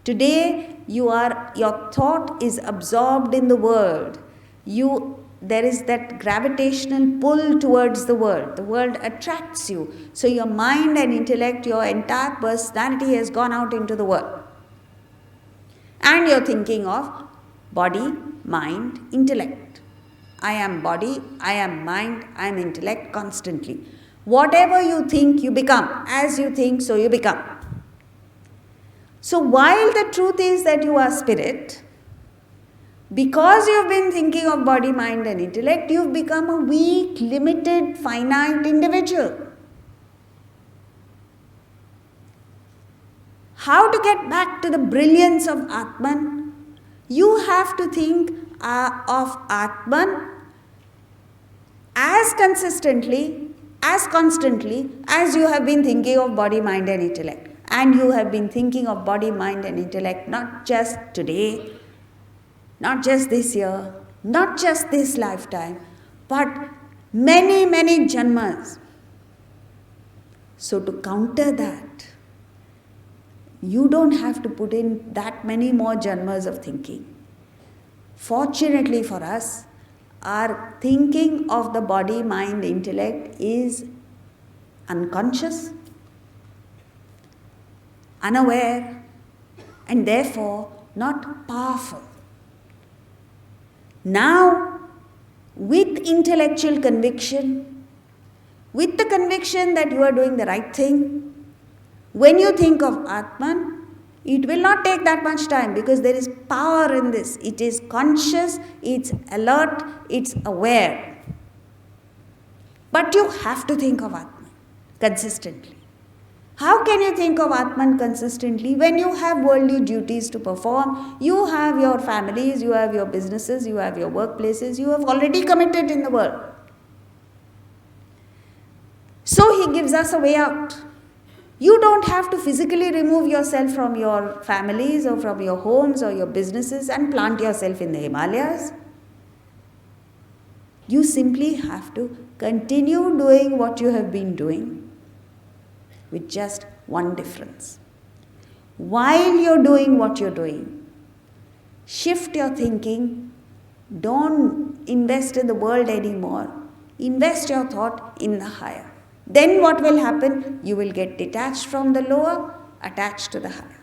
Today, your thought is absorbed in the world. There is that gravitational pull towards the world. The world attracts you. So your mind and intellect, your entire personality has gone out into the world. And you're thinking of body, mind, intellect. I am body, I am mind, I am intellect constantly. Whatever you think, you become. As you think, so you become. So while the truth is that you are spirit, because you've been thinking of body, mind and intellect, you've become a weak, limited, finite individual. How to get back to the brilliance of Atman? You have to think of Atman as consistently, as constantly as you have been thinking of body, mind and intellect. And you have been thinking of body, mind and intellect not just today, not just this year, not just this lifetime, but many, many janmas. So to counter that, you don't have to put in that many more janmas of thinking. Fortunately for us, our thinking of the body, mind, intellect is unconscious, unaware, and therefore not powerful. Now, with intellectual conviction, with the conviction that you are doing the right thing, when you think of Atman, it will not take that much time because there is power in this. It is conscious, it's alert, it's aware. But you have to think of Atman consistently. How can you think of Atman consistently when you have worldly duties to perform? You have your families, you have your businesses, you have your workplaces, you have already committed in the world. So he gives us a way out. You don't have to physically remove yourself from your families or from your homes or your businesses and plant yourself in the Himalayas. You simply have to continue doing what you have been doing, with just one difference. While you're doing what you're doing, shift your thinking. Don't invest in the world anymore. Invest your thought in the higher. Then what will happen? You will get detached from the lower, attached to the higher.